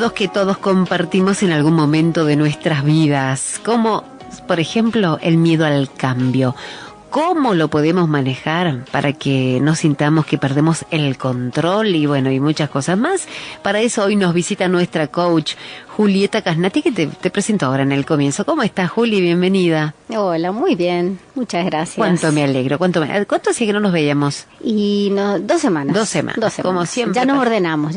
miedos que todos compartimos en algún momento de nuestras vidas, como por ejemplo el miedo al cambio. ¿Cómo lo podemos manejar para que no sintamos que perdemos el control y muchas cosas más? Para eso hoy nos visita nuestra coach Julieta Casnati, que te presento ahora en el comienzo. ¿Cómo estás, Juli? Bienvenida. Hola, muy bien. Muchas gracias. Cuánto me alegro. ¿Cuánto hacía que no nos veíamos? Y 2 semanas. 2 semanas. Como siempre. Ya nos ordenamos.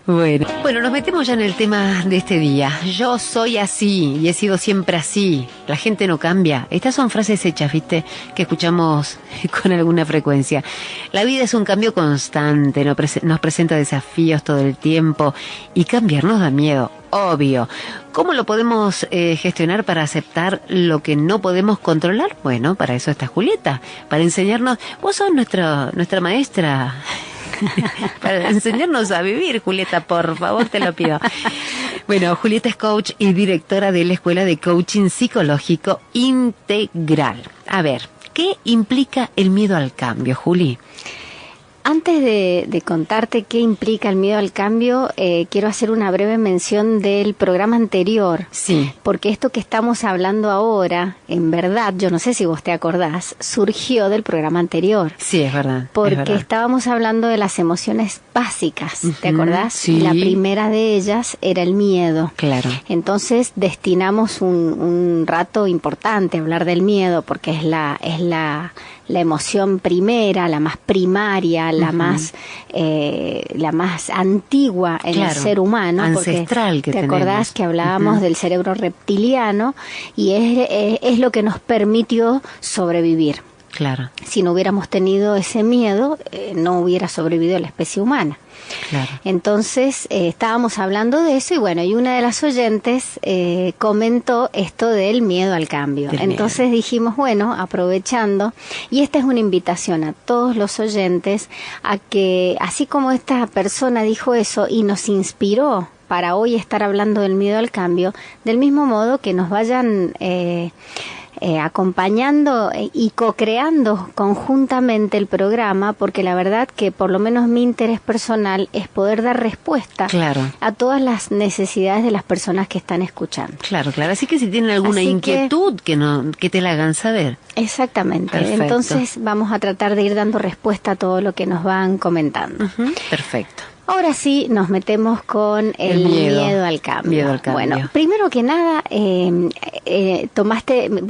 Bueno, nos metemos ya en el tema de este día. Yo soy así y he sido siempre así. La gente no cambia. Estas son frases hechas, ¿viste? Que escuchamos con alguna frecuencia. La vida es un cambio constante, nos presenta desafíos todo el tiempo y cambiar nos da miedo, obvio. ¿Cómo lo podemos gestionar para aceptar lo que no podemos controlar? Bueno, para eso está Julieta, para enseñarnos. Vos sos nuestra maestra. Para enseñarnos a vivir, Julieta, por favor, te lo pido. Bueno, Julieta es coach y directora de la Escuela de Coaching Psicológico Integral. A ver, ¿qué implica el miedo al cambio, Juli? Antes de contarte qué implica el miedo al cambio, quiero hacer una breve mención del programa anterior. Sí. Porque esto que estamos hablando ahora, en verdad, yo no sé si vos te acordás, surgió del programa anterior. Sí, es verdad. Porque estábamos hablando de las emociones básicas, ¿te acordás? Sí. La primera de ellas era el miedo. Claro. Entonces destinamos un rato importante a hablar del miedo, porque es la emoción primera, la más primaria, la más antigua en el ser humano, ancestral, porque que te acordás que hablábamos del cerebro reptiliano y es lo que nos permitió sobrevivir. Claro. Si no hubiéramos tenido ese miedo, no hubiera sobrevivido la especie humana. Claro. Entonces estábamos hablando de eso y una de las oyentes comentó esto del miedo al cambio. Entonces dijimos, aprovechando, y esta es una invitación a todos los oyentes a que, así como esta persona dijo eso y nos inspiró para hoy estar hablando del miedo al cambio, del mismo modo que nos vayan acompañando y co-creando conjuntamente el programa, porque la verdad que por lo menos mi interés personal es poder dar respuesta a todas las necesidades de las personas que están escuchando. Claro. Así que si tienen alguna inquietud, que te la hagan saber. Exactamente. Perfecto. Entonces vamos a tratar de ir dando respuesta a todo lo que nos van comentando. Perfecto. Ahora sí, nos metemos con el miedo al cambio. Bueno, primero que nada, voy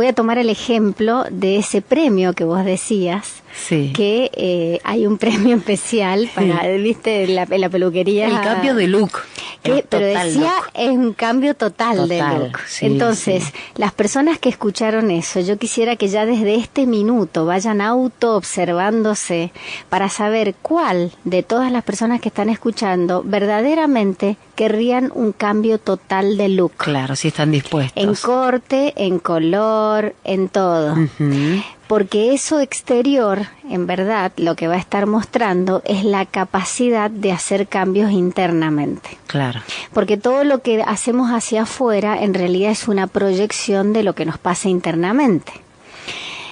a tomar el ejemplo de ese premio que vos decías, que hay un premio especial para, viste, en la peluquería. El cambio de look. Pero decía es un cambio total de look. Entonces, las personas que escucharon eso, yo quisiera que ya desde este minuto vayan auto-observándose para saber cuál de todas las personas que están escuchando verdaderamente querrían un cambio total de look. Claro, si están dispuestos. En corte, en color, en todo. Porque eso exterior, en verdad, lo que va a estar mostrando es la capacidad de hacer cambios internamente. Claro. Porque todo lo que hacemos hacia afuera en realidad es una proyección de lo que nos pasa internamente.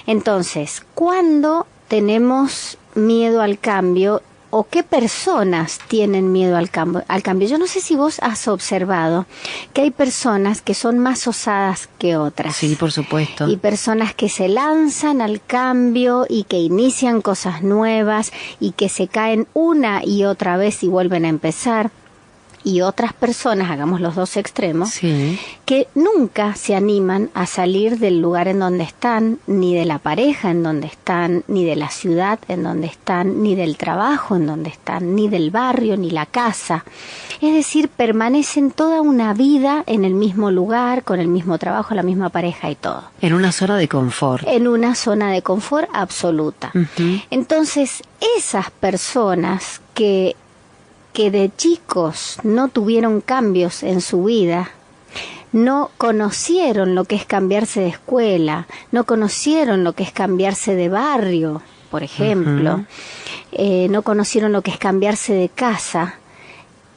Entonces, ¿cuándo tenemos miedo al cambio? ¿O qué personas tienen miedo al cambio? Yo no sé si vos has observado que hay personas que son más osadas que otras. Sí, por supuesto. Y personas que se lanzan al cambio y que inician cosas nuevas y que se caen una y otra vez y vuelven a empezar. Y otras personas, hagamos los dos extremos, que nunca se animan a salir del lugar en donde están, ni de la pareja en donde están, ni de la ciudad en donde están, ni del trabajo en donde están, ni del barrio, ni la casa. Es decir, permanecen toda una vida en el mismo lugar, con el mismo trabajo, la misma pareja y todo. En una zona de confort. En una zona de confort absoluta. Entonces, esas personas que de chicos no tuvieron cambios en su vida, no conocieron lo que es cambiarse de escuela, no conocieron lo que es cambiarse de barrio, por ejemplo, no conocieron lo que es cambiarse de casa,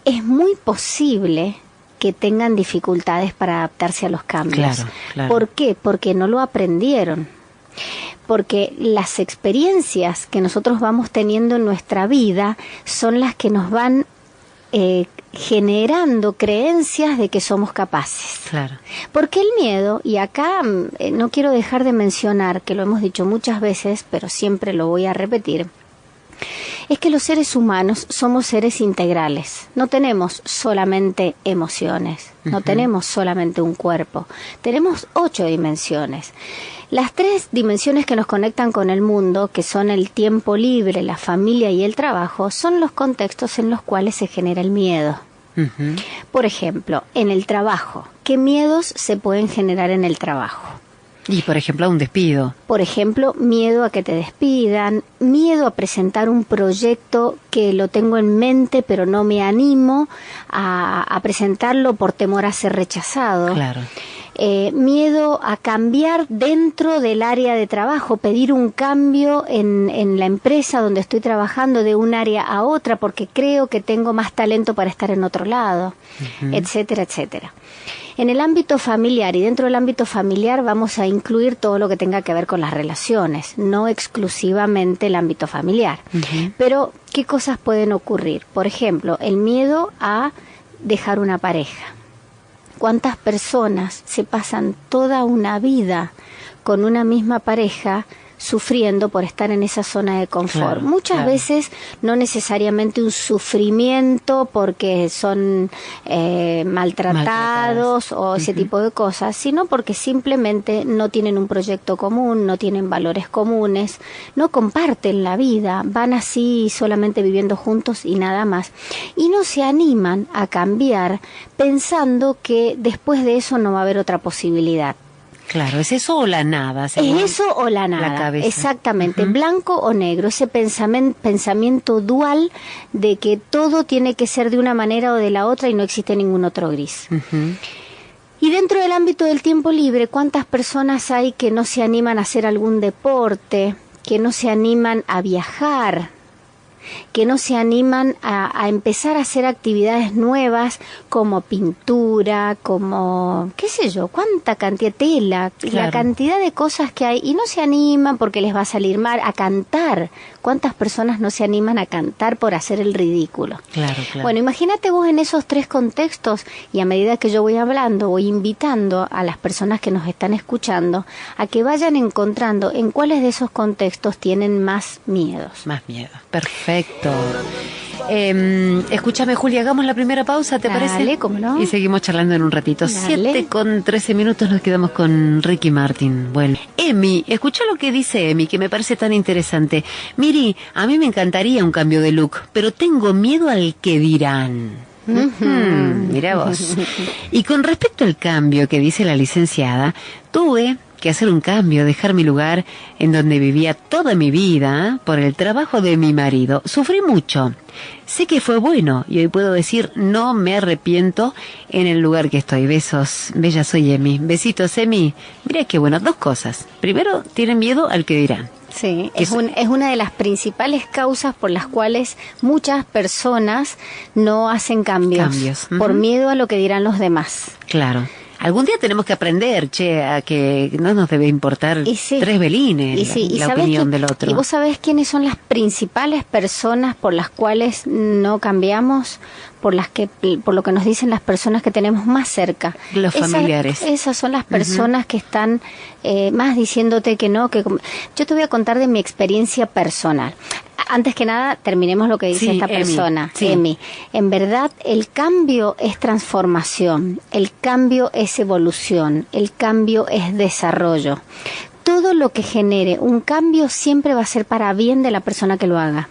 es muy posible que tengan dificultades para adaptarse a los cambios. Claro. ¿Por qué? Porque no lo aprendieron. Porque las experiencias que nosotros vamos teniendo en nuestra vida son las que nos van generando creencias de que somos capaces. Claro. Porque el miedo, y acá no quiero dejar de mencionar, que lo hemos dicho muchas veces, pero siempre lo voy a repetir, es que los seres humanos somos seres integrales. No tenemos solamente emociones, no tenemos solamente un cuerpo, tenemos 8 dimensiones. Las 3 dimensiones que nos conectan con el mundo, que son el tiempo libre, la familia y el trabajo, son los contextos en los cuales se genera el miedo. Por ejemplo, en el trabajo, ¿qué miedos se pueden generar en el trabajo? Y, por ejemplo, a un despido. Por ejemplo, miedo a que te despidan, miedo a presentar un proyecto que lo tengo en mente, pero no me animo a presentarlo por temor a ser rechazado. Claro. Miedo a cambiar dentro del área de trabajo, pedir un cambio en la empresa donde estoy trabajando de un área a otra porque creo que tengo más talento para estar en otro lado, etcétera, etcétera. En el ámbito familiar y dentro del ámbito familiar vamos a incluir todo lo que tenga que ver con las relaciones, no exclusivamente el ámbito familiar. Pero, ¿qué cosas pueden ocurrir? Por ejemplo, el miedo a dejar una pareja. ¿Cuántas personas se pasan toda una vida con una misma pareja sufriendo por estar en esa zona de confort? Claro, Muchas veces no necesariamente un sufrimiento porque son maltratados o ese tipo de cosas, sino porque simplemente no tienen un proyecto común, no tienen valores comunes, no comparten la vida, van así solamente viviendo juntos y nada más. Y no se animan a cambiar pensando que después de eso no va a haber otra posibilidad. Claro, ¿es eso o la nada? Es eso o la nada, cabeza. Exactamente, blanco o negro, ese pensamiento dual de que todo tiene que ser de una manera o de la otra y no existe ningún otro gris. Y dentro del ámbito del tiempo libre, ¿cuántas personas hay que no se animan a hacer algún deporte, que no se animan a viajar, que no se animan a empezar a hacer actividades nuevas como pintura, como, qué sé yo, cuánta cantidad de tela, la cantidad de cosas que hay, y no se animan porque les va a salir mal, a cantar? ¿Cuántas personas no se animan a cantar por hacer el ridículo? Claro. Bueno, imagínate vos en esos 3 contextos, y a medida que yo voy hablando, voy invitando a las personas que nos están escuchando a que vayan encontrando en cuáles de esos contextos tienen más miedos. Más miedo. Perfecto. Escúchame, Julia, hagamos la primera pausa, ¿te parece? Dale, cómo no. Y seguimos charlando en un ratito. Dale. 7:13 nos quedamos con Ricky Martin. Bueno, Emi, escucha lo que dice Emi, que me parece tan interesante. Miri, a mí me encantaría un cambio de look, pero tengo miedo al que dirán. Mira vos. Y con respecto al cambio que dice la licenciada, tuve que hacer un cambio, dejar mi lugar en donde vivía toda mi vida por el trabajo de mi marido. Sufrí mucho. Sé que fue bueno y hoy puedo decir no me arrepiento en el lugar que estoy. Besos, bella soy Emi. Besitos, Emi. Mira qué bueno, 2 cosas. Primero, tienen miedo al que dirán. Sí, es una de las principales causas por las cuales muchas personas no hacen cambios. Por miedo a lo que dirán los demás. Claro. Algún día tenemos que aprender, a que no nos debe importar 3 belines la opinión del otro. ¿Y vos sabés quiénes son las principales personas por las cuales no cambiamos? Por lo que nos dicen las personas que tenemos más cerca. Los familiares. Esas son las personas que están más diciéndote que no. Yo te voy a contar de mi experiencia personal. Antes que nada, terminemos lo que dice esta persona, Emi. En verdad, el cambio es transformación, el cambio es evolución, el cambio es desarrollo. Todo lo que genere un cambio siempre va a ser para bien de la persona que lo haga.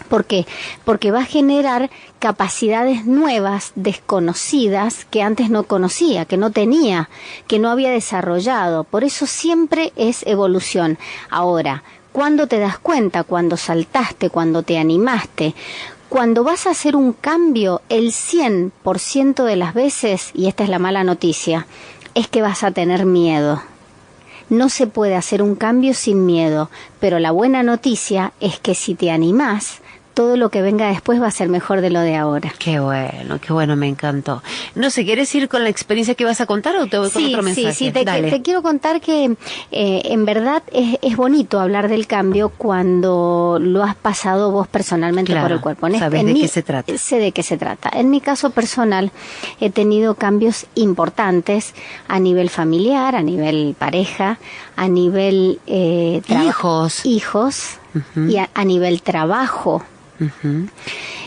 ¿Por qué? Porque va a generar capacidades nuevas, desconocidas, que antes no conocía, que no tenía, que no había desarrollado. Por eso siempre es evolución. Ahora, ¿cuándo te das cuenta? Cuando saltaste, cuando te animaste. Cuando vas a hacer un cambio, el 100% de las veces, y esta es la mala noticia, es que vas a tener miedo. No se puede hacer un cambio sin miedo, pero la buena noticia es que si te animás, todo lo que venga después va a ser mejor de lo de ahora. Qué bueno, me encantó. No sé, ¿quieres ir con la experiencia que vas a contar o te voy con otro mensaje? Sí, te quiero contar que en verdad es bonito hablar del cambio cuando lo has pasado vos personalmente por el cuerpo. ¿Sabes de qué se trata? Sé de qué se trata. En mi caso personal he tenido cambios importantes a nivel familiar, a nivel pareja, a nivel hijos uh-huh. y a nivel trabajo. Uh-huh.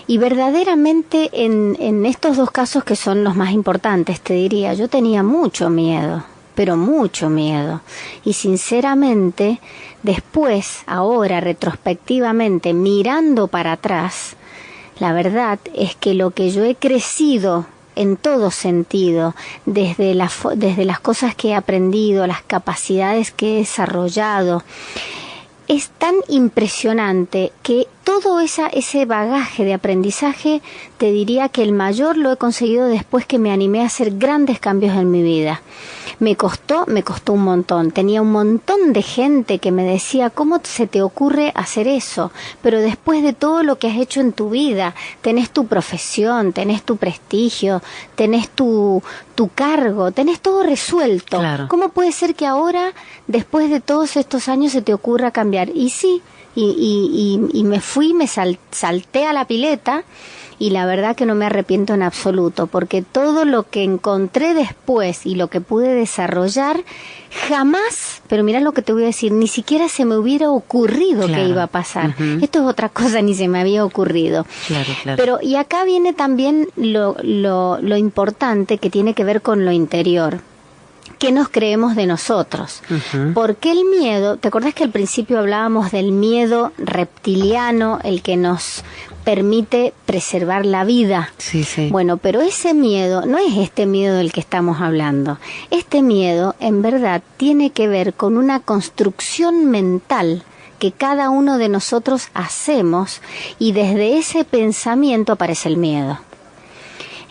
Y verdaderamente en estos dos casos que son los más importantes, te diría, yo tenía mucho miedo, pero mucho miedo. Y sinceramente, después, ahora, retrospectivamente, mirando para atrás, la verdad es que lo que yo he crecido en todo sentido, desde las cosas que he aprendido, las capacidades que he desarrollado, es tan impresionante que todo ese bagaje de aprendizaje, te diría que el mayor lo he conseguido después que me animé a hacer grandes cambios en mi vida. Me costó un montón. Tenía un montón de gente que me decía, ¿cómo se te ocurre hacer eso? Pero después de todo lo que has hecho en tu vida, tenés tu profesión, tenés tu prestigio, tenés tu cargo, tenés todo resuelto. Claro. ¿Cómo puede ser que ahora, después de todos estos años, se te ocurra cambiar? Y sí, y me fui, salté a la pileta, y la verdad que no me arrepiento en absoluto, porque todo lo que encontré después y lo que pude desarrollar, jamás, pero mirá lo que te voy a decir, ni siquiera se me hubiera ocurrido que iba a pasar. Uh-huh. Esto es otra cosa, ni se me había ocurrido. Claro. Pero, y acá viene también lo importante que tiene que ver con lo interior. ¿Qué nos creemos de nosotros? Uh-huh. Porque el miedo, ¿te acordás que al principio hablábamos del miedo reptiliano, el que nos permite preservar la vida? Sí. Bueno, pero ese miedo no es este miedo del que estamos hablando. Este miedo, en verdad, tiene que ver con una construcción mental que cada uno de nosotros hacemos, y desde ese pensamiento aparece el miedo.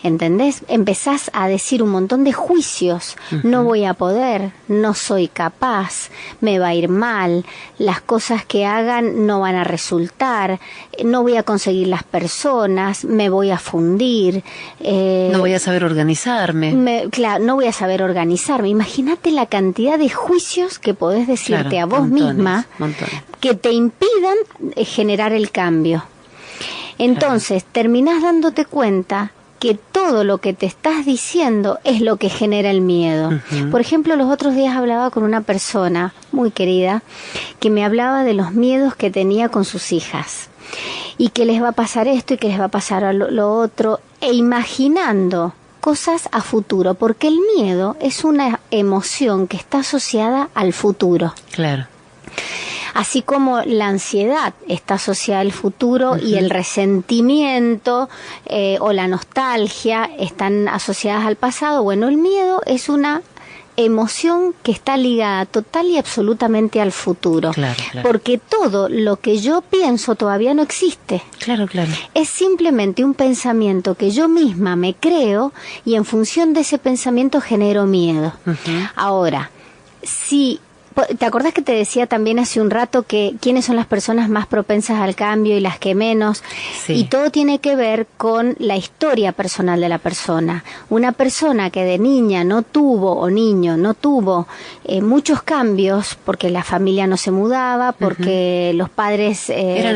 ¿Entendés? Empezás a decir un montón de juicios. Uh-huh. No voy a poder, no soy capaz, me va a ir mal, las cosas que hagan no van a resultar, no voy a conseguir las personas, me voy a fundir. No voy a saber organizarme. Claro, no voy a saber organizarme. Imagínate la cantidad de juicios que podés decirte a vos misma que te impidan generar el cambio. Entonces, terminás dándote cuenta que todo lo que te estás diciendo es lo que genera el miedo. Uh-huh. Por ejemplo, los otros días hablaba con una persona muy querida que me hablaba de los miedos que tenía con sus hijas, y que les va a pasar esto y que les va a pasar lo otro, e imaginando cosas a futuro, porque el miedo es una emoción que está asociada al futuro. Claro. Así como la ansiedad está asociada al futuro, uh-huh, y el resentimiento o la nostalgia están asociadas al pasado, bueno, el miedo es una emoción que está ligada total y absolutamente al futuro. Claro. Porque todo lo que yo pienso todavía no existe. Claro. Es simplemente un pensamiento que yo misma me creo, y en función de ese pensamiento genero miedo. Uh-huh. Ahora, si ¿te acordás que te decía también hace un rato que quiénes son las personas más propensas al cambio y las que menos? Sí. Y todo tiene que ver con la historia personal de la persona. Una persona que de niña no tuvo, o niño no tuvo muchos cambios, porque la familia no se mudaba, porque, uh-huh, los padres eran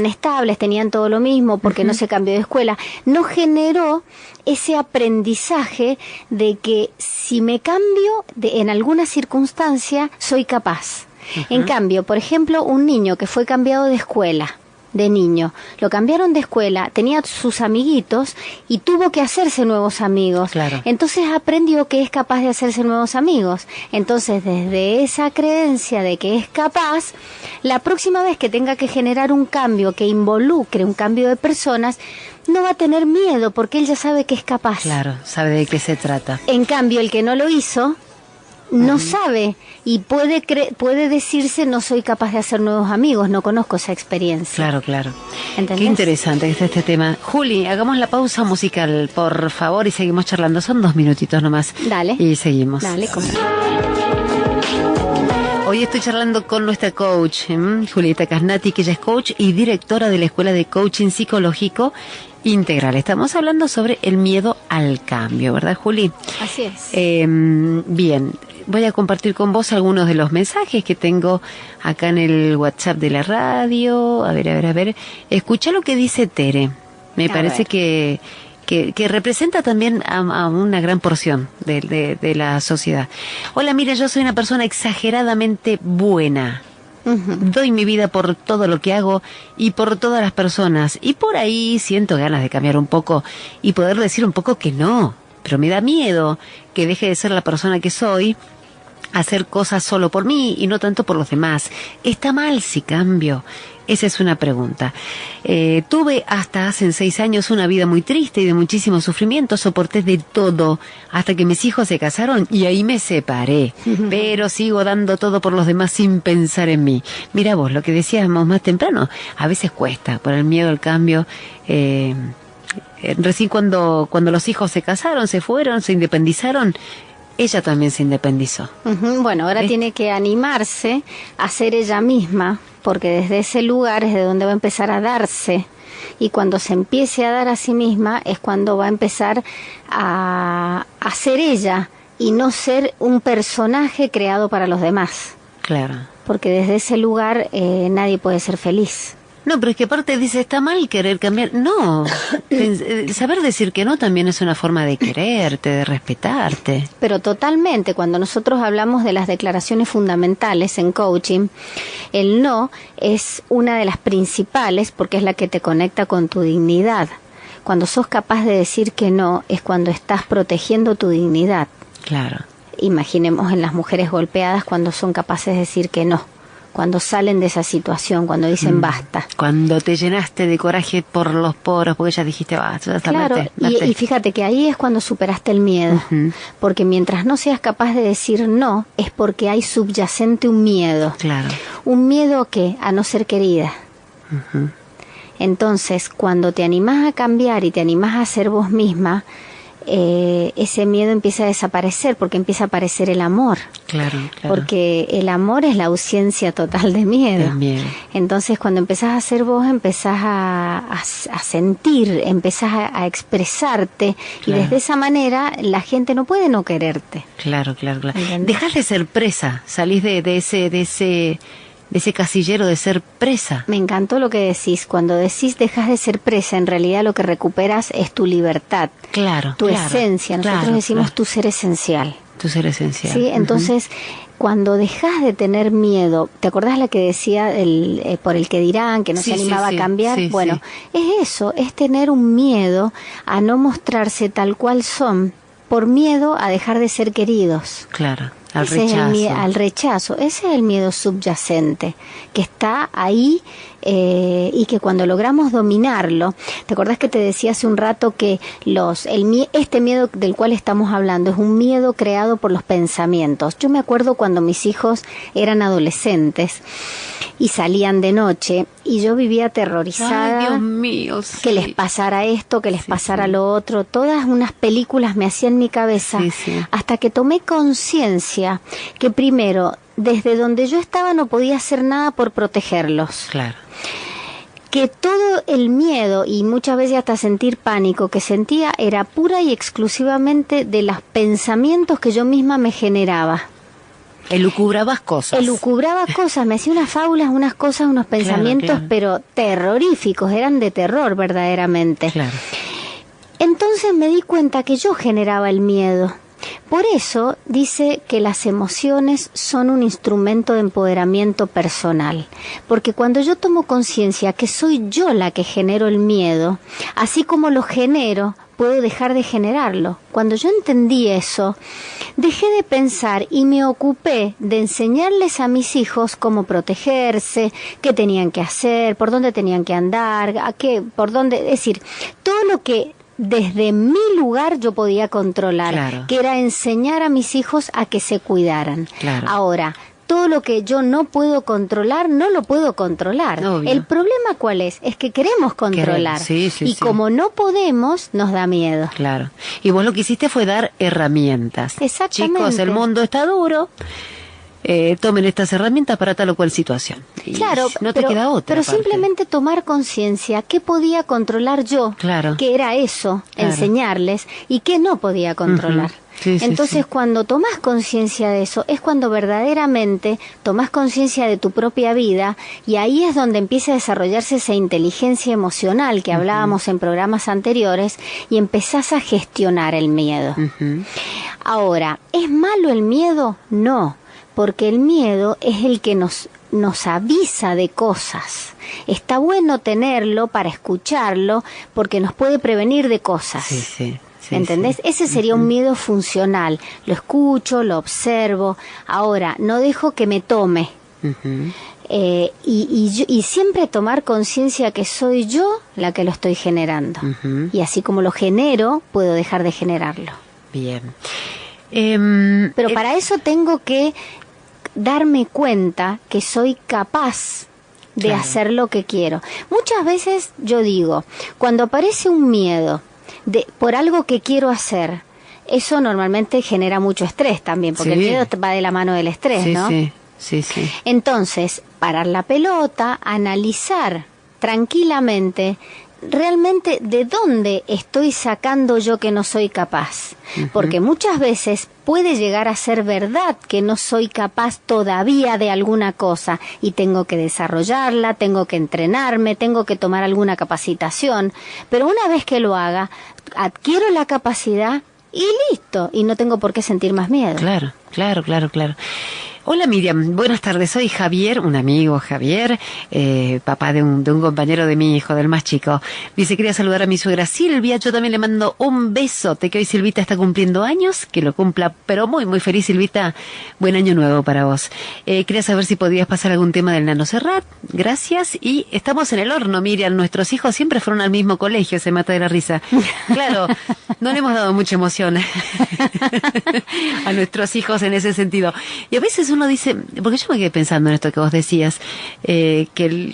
estables, tenían todo lo mismo, porque, uh-huh, no se cambió de escuela, no generó ese aprendizaje de que si me cambio en alguna circunstancia, soy capaz. Uh-huh. En cambio, por ejemplo, un niño que fue cambiado de escuela, de niño, lo cambiaron de escuela, tenía sus amiguitos y tuvo que hacerse nuevos amigos. Claro. Entonces aprendió que es capaz de hacerse nuevos amigos. Entonces, desde esa creencia de que es capaz, la próxima vez que tenga que generar un cambio que involucre un cambio de personas, no va a tener miedo, porque él ya sabe que es capaz. Claro, sabe de qué se trata. En cambio, el que no lo hizo no sabe, y puede decirse, no soy capaz de hacer nuevos amigos, no conozco esa experiencia. Claro. ¿Entendés? Qué interesante que está este tema. Juli, hagamos la pausa musical, por favor, y seguimos charlando. Son 2 minutitos nomás. Dale. Y seguimos. Dale, Hoy estoy charlando con nuestra coach, Julieta Casnati, que ella es coach y directora de la Escuela de Coaching Psicológico Integral. Estamos hablando sobre el miedo al cambio, ¿verdad, Juli? Así es. Bien, voy a compartir con vos algunos de los mensajes que tengo acá en el WhatsApp de la radio. A ver. Escucha lo que dice Tere. Me parece que representa también a una gran porción de la sociedad. Hola, mira, yo soy una persona exageradamente buena. Doy mi vida por todo lo que hago y por todas las personas. Y por ahí siento ganas de cambiar un poco y poder decir un poco que no. Pero me da miedo que deje de ser la persona que soy, hacer cosas solo por mí y no tanto por los demás. ¿Está mal si cambio? Esa es una pregunta. Tuve hasta hace 6 años una vida muy triste y de muchísimo sufrimiento. Soporté de todo hasta que mis hijos se casaron y ahí me separé. Pero sigo dando todo por los demás sin pensar en mí. Mira vos, lo que decíamos más temprano, a veces cuesta por el miedo al cambio. Recién cuando los hijos se casaron, se fueron, se independizaron, ella también se independizó. Bueno, ahora tiene que animarse a ser ella misma, porque desde ese lugar es de donde va a empezar a darse. Y cuando se empiece a dar a sí misma es cuando va a empezar a ser ella y no ser un personaje creado para los demás. Claro. Porque desde ese lugar nadie puede ser feliz. No, pero es que aparte dice, está mal querer cambiar. No, saber decir que no también es una forma de quererte, de respetarte. Pero totalmente, cuando nosotros hablamos de las declaraciones fundamentales en coaching, el no es una de las principales porque es la que te conecta con tu dignidad. Cuando sos capaz de decir que no, es cuando estás protegiendo tu dignidad. Claro. Imaginemos en las mujeres golpeadas cuando son capaces de decir que no. Cuando salen de esa situación, cuando dicen basta. Cuando te llenaste de coraje por los poros, porque ya dijiste basta. Claro, y fíjate que ahí es cuando superaste el miedo. Porque mientras no seas capaz de decir no, es porque hay subyacente un miedo. Claro. ¿Un miedo a qué? A no ser querida. Entonces, cuando te animás a cambiar y te animás a ser vos misma, ese miedo empieza a desaparecer porque empieza a aparecer el amor. Claro. Porque el amor es la ausencia total de miedo. Entonces cuando empezás a ser vos, empezás a sentir, empezás a expresarte, y desde esa manera la gente no puede no quererte. Claro. Dejás de ser presa, salís de ese casillero de ser presa. Me encantó lo que decís. Cuando decís dejas de ser presa, en realidad lo que recuperas es tu libertad. Tu esencia. Nosotros decimos tu ser esencial. Tu ser esencial. Sí, entonces cuando dejas de tener miedo, ¿te acordás la que decía por el que dirán, que no se animaba a cambiar? Bueno, es eso, es tener un miedo a no mostrarse tal cual son, por miedo a dejar de ser queridos. Claro. Al rechazo. Ese es el miedo subyacente que está ahí, y que cuando logramos dominarlo, ¿te acordás que te decía hace un rato que este miedo del cual estamos hablando es un miedo creado por los pensamientos? Yo me acuerdo cuando mis hijos eran adolescentes y salían de noche y yo vivía aterrorizada. Ay, Dios mío, que les pasara esto, que les pasara lo otro. Todas unas películas me hacían en mi cabeza hasta que tomé conciencia que primero, desde donde yo estaba no podía hacer nada por protegerlos. Claro. Que todo el miedo y muchas veces hasta sentir pánico que sentía era pura y exclusivamente de los pensamientos que yo misma me generaba. Elucubrabas cosas. Me hacía unas fábulas, unas cosas, unos pensamientos, pero terroríficos, eran de terror verdaderamente. Claro. Entonces me di cuenta que yo generaba el miedo. Por eso dice que las emociones son un instrumento de empoderamiento personal, porque cuando yo tomo conciencia que soy yo la que genero el miedo, así como lo genero, puedo dejar de generarlo. Cuando yo entendí eso, dejé de pensar y me ocupé de enseñarles a mis hijos cómo protegerse, qué tenían que hacer, por dónde tenían que andar, por dónde, es decir, todo lo que desde mi lugar yo podía controlar, que era enseñar a mis hijos a que se cuidaran. Ahora, todo lo que yo no puedo controlar, no lo puedo controlar. Obvio. El problema ¿cuál es? Es que queremos controlar. Como no podemos, nos da miedo. Claro. Y vos lo que hiciste fue dar herramientas. Exactamente. Chicos, el mundo está duro. tomen estas herramientas para tal o cual situación. Y claro, no te queda otra. Pero aparte. simplemente tomar conciencia, qué podía controlar yo, Claro. que era eso, Claro. enseñarles, y qué no podía controlar. Sí, sí, Entonces, sí. cuando tomás conciencia de eso, es cuando verdaderamente tomás conciencia de tu propia vida, y ahí es donde empieza a desarrollarse esa inteligencia emocional que hablábamos en programas anteriores, y empezás a gestionar el miedo. Ahora, ¿es malo el miedo? No, porque el miedo es el que nos avisa de cosas. Está bueno tenerlo para escucharlo, porque nos puede prevenir de cosas. Sí, sí. Sí, ¿entendés? sí. Ese sería un miedo funcional. Lo escucho, lo observo. Ahora, no dejo que me tome. Y siempre tomar conciencia que soy yo la que lo estoy generando. Y así como lo genero, puedo dejar de generarlo. Bien. Pero para eso tengo que darme cuenta que soy capaz de hacer lo que quiero. Muchas veces yo digo, cuando aparece un miedo por algo que quiero hacer, eso normalmente genera mucho estrés también, porque el miedo va de la mano del estrés, ¿no? Sí. Entonces, parar la pelota, analizar tranquilamente realmente de dónde estoy sacando yo que no soy capaz. Porque muchas veces puede llegar a ser verdad que no soy capaz todavía de alguna cosa y tengo que desarrollarla, tengo que entrenarme, tengo que tomar alguna capacitación, pero una vez que lo haga, adquiero la capacidad y listo, y no tengo por qué sentir más miedo. Claro. Hola Miriam, buenas tardes, soy Javier, un amigo Javier, papá de un compañero de mi hijo, del más chico. Dice, quería saludar a mi suegra Silvia, yo también le mando un besote, que hoy Silvita está cumpliendo años, que lo cumpla, pero muy muy feliz Silvita, buen año nuevo para vos. Quería saber si podías pasar algún tema del Nano Serrat, gracias, y estamos en el horno Miriam, nuestros hijos siempre fueron al mismo colegio, se mata de la risa. Claro, no le hemos dado mucha emoción a nuestros hijos en ese sentido. Y a veces uno dice, porque yo me quedé pensando en esto que vos decías,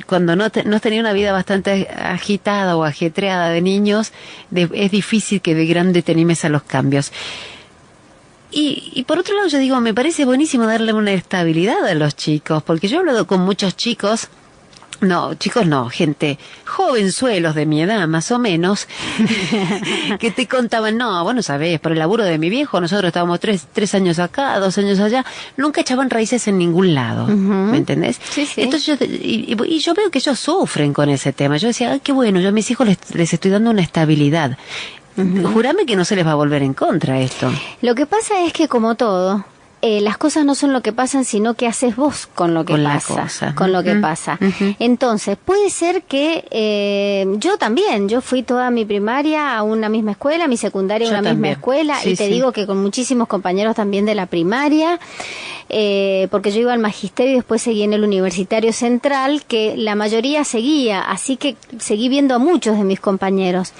cuando no has tenido una vida bastante agitada o ajetreada de niños, es difícil que de grande te animes a los cambios. Y por otro lado yo digo, me parece buenísimo darle una estabilidad a los chicos, porque yo he hablado con muchos chicos, gente, jovenzuelos de mi edad, más o menos, que te contaban, no, vos no sabés, por el laburo de mi viejo, nosotros estábamos 3 años acá, 2 años allá, nunca echaban raíces en ningún lado, ¿me entendés? Sí, sí. Entonces y yo veo que ellos sufren con ese tema. Yo decía, qué bueno, yo a mis hijos les estoy dando una estabilidad. Jurame que no se les va a volver en contra esto. Lo que pasa es que, como todo, las cosas no son lo que pasan, sino que haces vos con lo que pasa. Con lo que pasa. Entonces, puede ser que yo fui toda mi primaria a una misma escuela, mi secundaria a una misma escuela, y te digo que con muchísimos compañeros también de la primaria, porque yo iba al magisterio y después seguí en el Universitario Central, que la mayoría seguía, así que seguí viendo a muchos de mis compañeros.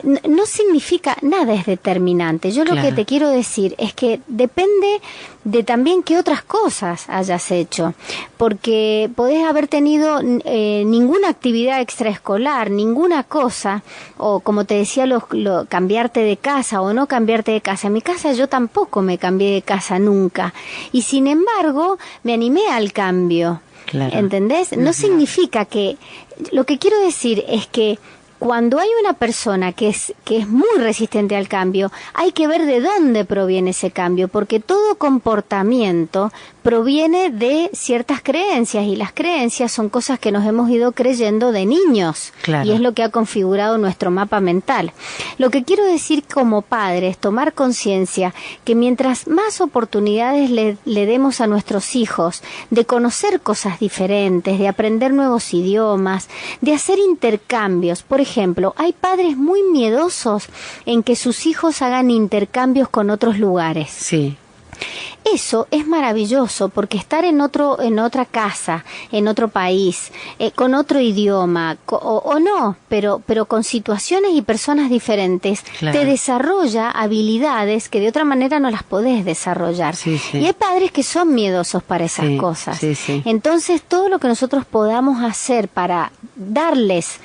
No significa, nada es determinante. Yo lo que te quiero decir es que depende de también qué otras cosas hayas hecho, porque podés haber tenido ninguna actividad extraescolar, ninguna cosa, o como te decía, cambiarte de casa o no cambiarte de casa. En mi casa yo tampoco me cambié de casa nunca, y sin embargo me animé al cambio. ¿Entendés? No significa que... Lo que quiero decir es que cuando hay una persona que es muy resistente al cambio, hay que ver de dónde proviene ese cambio, porque todo comportamiento proviene de ciertas creencias, y las creencias son cosas que nos hemos ido creyendo de niños, y es lo que ha configurado nuestro mapa mental. Lo que quiero decir como padre es tomar conciencia que mientras más oportunidades le demos a nuestros hijos de conocer cosas diferentes, de aprender nuevos idiomas, de hacer intercambios. Por ejemplo, hay padres muy miedosos en que sus hijos hagan intercambios con otros lugares. Sí. Eso es maravilloso, porque estar en otra casa, en otro país, con otro idioma, o no, pero con situaciones y personas diferentes, te desarrolla habilidades que de otra manera no las podés desarrollar. Y hay padres que son miedosos para esas cosas. Entonces, todo lo que nosotros podamos hacer para darles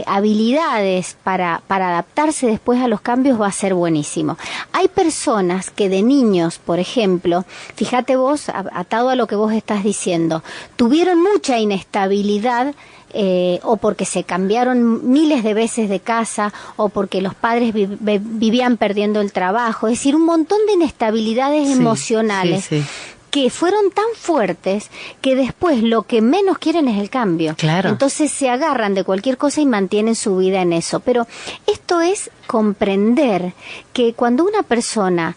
habilidades para adaptarse después a los cambios va a ser buenísimo. Hay personas que de niños, por ejemplo, ejemplo, fíjate vos, atado a lo que vos estás diciendo, tuvieron mucha inestabilidad, o porque se cambiaron miles de veces de casa, o porque los padres vivían perdiendo el trabajo, es decir, un montón de inestabilidades emocionales. Sí. Que fueron tan fuertes que después lo que menos quieren es el cambio. Claro. Entonces se agarran de cualquier cosa y mantienen su vida en eso. Pero esto es comprender que cuando una persona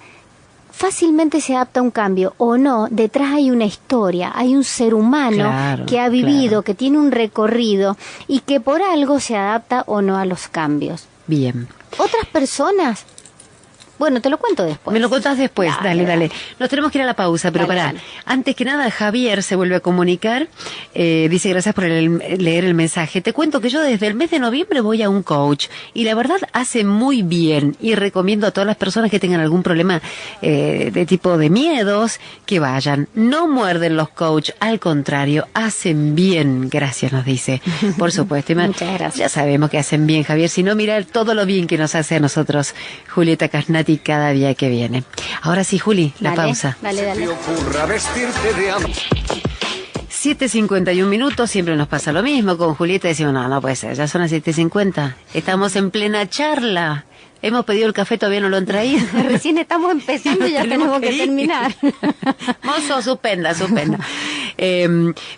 fácilmente se adapta a un cambio o no, detrás hay una historia, hay un ser humano que ha vivido, que tiene un recorrido y que por algo se adapta o no a los cambios. Bien. Otras personas... Bueno, te lo cuento después. Me lo contás después, dale. Nos tenemos que ir a la pausa, pero pará. Antes que nada, Javier se vuelve a comunicar. Dice, gracias por leer el mensaje. Te cuento que yo desde el mes de noviembre voy a un coach y la verdad hace muy bien y recomiendo a todas las personas que tengan algún problema de tipo de miedos que vayan. No muerden los coach, al contrario, hacen bien. Gracias, nos dice. Por supuesto. Muchas gracias. Ya sabemos que hacen bien, Javier. Si no, mira todo lo bien que nos hace a nosotros Julieta Casnati cada día que viene. Ahora sí, Juli, la pausa. Dale. 7:51 minutos, siempre nos pasa lo mismo. Con Julieta decimos, no puede ser, ya son las 7:50. Estamos en plena charla. Hemos pedido el café, todavía no lo han traído. Recién estamos empezando y ya tenemos que terminar. Mozo, suspenda.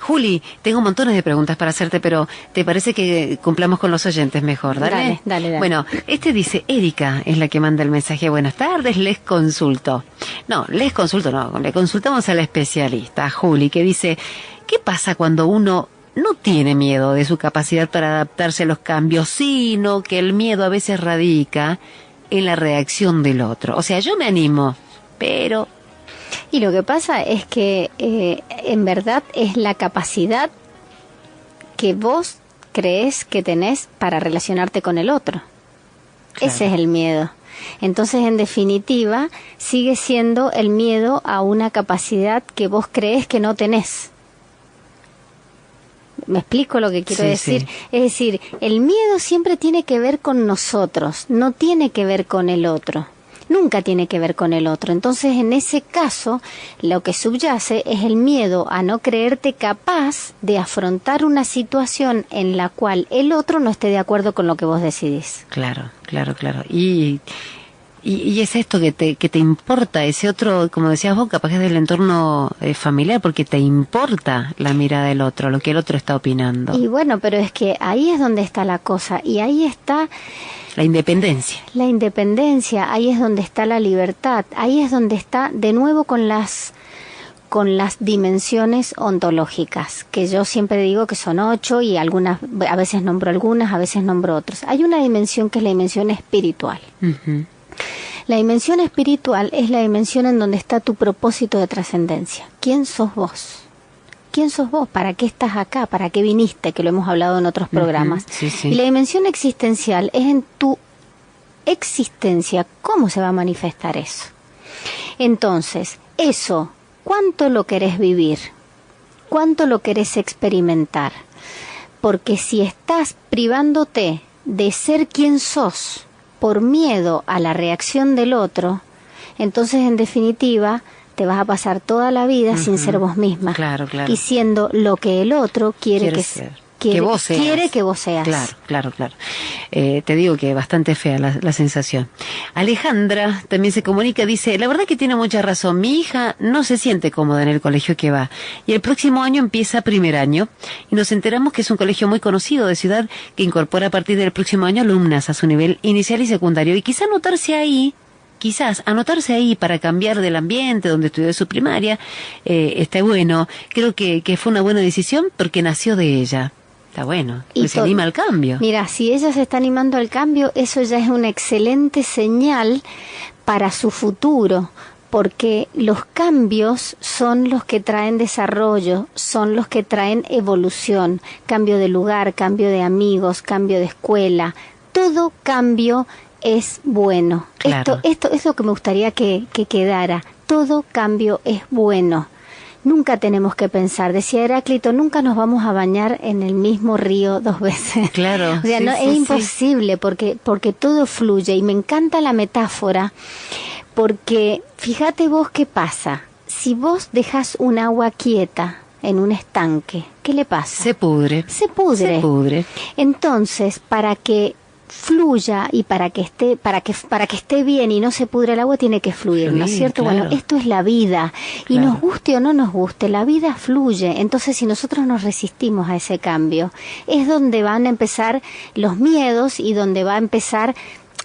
Juli, tengo montones de preguntas para hacerte, pero ¿te parece que cumplamos con los oyentes mejor? Dale. Bueno, dice, Erika es la que manda el mensaje. Buenas tardes, le consultamos a la especialista, Juli, que dice, ¿qué pasa cuando uno no tiene miedo de su capacidad para adaptarse a los cambios, sino que el miedo a veces radica en la reacción del otro? O sea, yo me animo, pero... Y lo que pasa es que en verdad es la capacidad que vos crees que tenés para relacionarte con el otro. Claro. Ese es el miedo. Entonces, en definitiva, sigue siendo el miedo a una capacidad que vos crees que no tenés. ¿Me explico lo que quiero decir? Sí. Es decir, el miedo siempre tiene que ver con nosotros, no tiene que ver con el otro. Nunca tiene que ver con el otro. Entonces, en ese caso, lo que subyace es el miedo a no creerte capaz de afrontar una situación en la cual el otro no esté de acuerdo con lo que vos decidís. Claro. Y es esto que te importa, ese otro, como decías vos, capaz que es del entorno familiar, porque te importa la mirada del otro, lo que el otro está opinando. Y bueno, pero es que ahí es donde está la cosa, y ahí está... La independencia. La independencia, ahí es donde está la libertad, ahí es donde está, de nuevo, con las dimensiones ontológicas, que yo siempre digo que son 8 y algunas, a veces nombro algunas, a veces nombro otras. Hay una dimensión que es la dimensión espiritual. Uh-huh. La dimensión espiritual es la dimensión en donde está tu propósito de trascendencia. ¿Quién sos vos? ¿Quién sos vos? ¿Para qué estás acá? ¿Para qué viniste? Que lo hemos hablado en otros programas. Sí. Y la dimensión existencial es en tu existencia. ¿Cómo se va a manifestar eso? Entonces, eso, ¿cuánto lo querés vivir? ¿Cuánto lo querés experimentar? Porque si estás privándote de ser quien sos por miedo a la reacción del otro, entonces en definitiva te vas a pasar toda la vida sin ser vos misma. Claro. Y siendo lo que el otro quiere que vos seas. Quiere que vos seas. Claro. Te digo que bastante fea la sensación. Alejandra también se comunica, dice, la verdad que tiene mucha razón, mi hija no se siente cómoda en el colegio que va y el próximo año empieza primer año y nos enteramos que es un colegio muy conocido de ciudad que incorpora a partir del próximo año alumnas a su nivel inicial y secundario y quizás anotarse ahí para cambiar del ambiente donde estudió su primaria, está bueno. Creo que fue una buena decisión porque nació de ella. Está bueno, y se anima al cambio. Mira, si ella se está animando al cambio, eso ya es una excelente señal para su futuro, porque los cambios son los que traen desarrollo, son los que traen evolución, cambio de lugar, cambio de amigos, cambio de escuela, todo cambio es bueno. Claro. Esto es lo que me gustaría que quedara. Todo cambio es bueno. Nunca tenemos que pensar, decía Heráclito, nunca nos vamos a bañar en el mismo río 2 veces. Claro. O sea, es imposible porque todo fluye y me encanta la metáfora Porque fíjate vos qué pasa. Si vos dejas un agua quieta en un estanque, ¿qué le pasa? Se pudre. Se pudre. Se pudre. Entonces, para que fluya y para que esté bien y no se pudre el agua, tiene que fluir, ¿no es cierto? Claro. Bueno, esto es la vida, y claro. Nos guste o no nos guste, la vida fluye. Entonces, si nosotros nos resistimos a ese cambio, es donde van a empezar los miedos y donde va a empezar,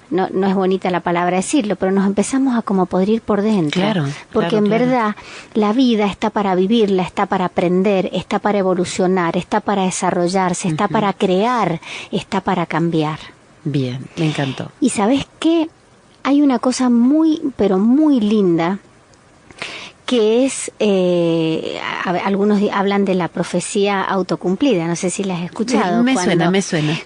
no es bonita la palabra decirlo, pero nos empezamos a como podrir por dentro. Claro, porque claro, en verdad la vida está para vivirla, está para aprender, está para evolucionar, está para desarrollarse, está para crear, está para cambiar. Bien, me encantó. Y ¿sabes qué? Hay una cosa muy, pero muy linda, que es, algunos hablan de la profecía autocumplida, no sé si la has escuchado. Me suena.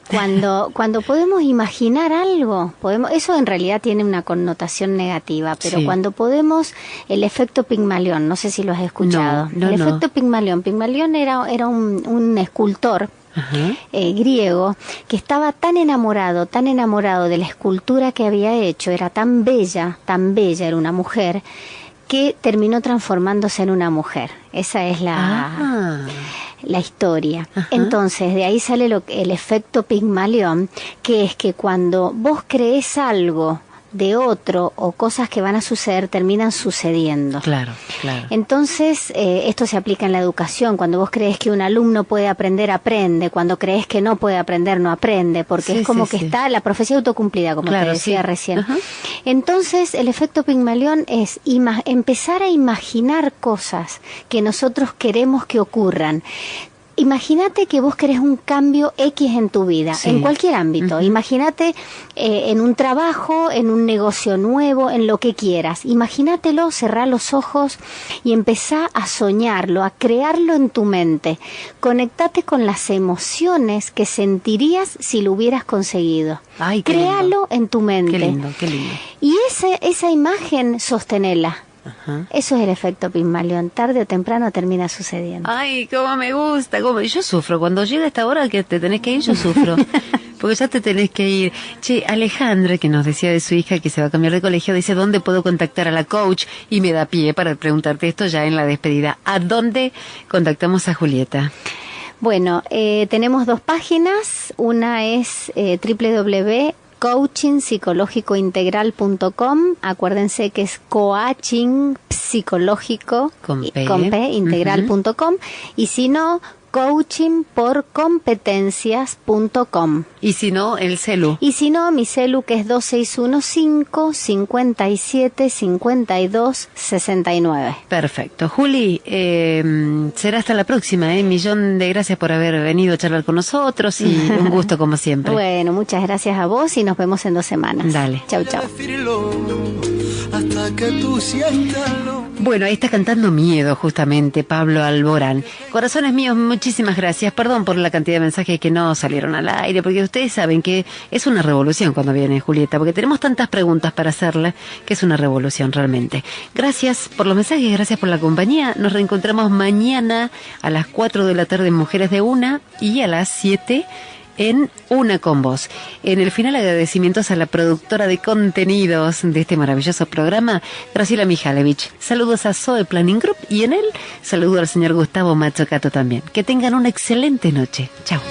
Cuando podemos imaginar algo, eso en realidad tiene una connotación negativa, pero sí. Cuando podemos, el efecto Pigmalión, no sé si lo has escuchado. Efecto Pigmalión era un escultor, griego, que estaba tan enamorado de la escultura que había hecho, era tan bella, era una mujer, que terminó transformándose en una mujer. Esa es la historia. Ajá. Entonces, de ahí sale el efecto Pigmalión, que es que cuando vos crees algo de otro o cosas que van a suceder, terminan sucediendo. Claro. Entonces, esto se aplica en la educación. Cuando vos crees que un alumno puede aprender, aprende. Cuando crees que no puede aprender, no aprende. Porque es como que está la profecía autocumplida, como te decía recién. Ajá. Entonces, el efecto Pigmalión es empezar a imaginar cosas que nosotros queremos que ocurran. Imagínate que vos querés un cambio X en tu vida, en cualquier ámbito. Imagínate en un trabajo, en un negocio nuevo, en lo que quieras. Imagínatelo, cerrá los ojos y empezá a soñarlo, a crearlo en tu mente. Conectate con las emociones que sentirías si lo hubieras conseguido. Ay, créalo en tu mente. Qué lindo. Y esa imagen, sostenela. Ajá. Eso es el efecto Pigmalión. Tarde o temprano termina sucediendo. Ay, cómo me gusta. Yo sufro. Cuando llega esta hora que te tenés que ir, yo sufro. Porque ya te tenés que ir. Che, Alejandra, que nos decía de su hija que se va a cambiar de colegio, dice, ¿dónde puedo contactar a la coach? Y me da pie para preguntarte esto ya en la despedida. ¿A dónde contactamos a Julieta? Bueno, tenemos 2 páginas. Una es www.coachingpsicológicointegral.com. Acuérdense que es coaching psicológico con P, integral.com. Y si no, coachingporcompetencias.com. Y si no, el celu. Y si no, mi celu, que es 2615-57-52-69. Perfecto. Juli, será hasta la próxima. Millón de gracias por haber venido a charlar con nosotros y un gusto como siempre. Bueno, muchas gracias a vos y nos vemos en 2 semanas. Dale. Chau. Bueno, ahí está cantando Miedo, justamente, Pablo Alborán. Corazones míos, muchísimas gracias. Perdón por la cantidad de mensajes que no salieron al aire, porque ustedes saben que es una revolución cuando viene Julieta, porque tenemos tantas preguntas para hacerle, que es una revolución realmente. Gracias por los mensajes, gracias por la compañía. Nos reencontramos mañana a las 4 de la tarde en Mujeres de Una y a las 7 en Una con Vos. En el final, agradecimientos a la productora de contenidos de este maravilloso programa, Graciela Mijalevich. Saludos a Zoe Planning Group y en él saludo al señor Gustavo Machocato también. Que tengan una excelente noche. Chao.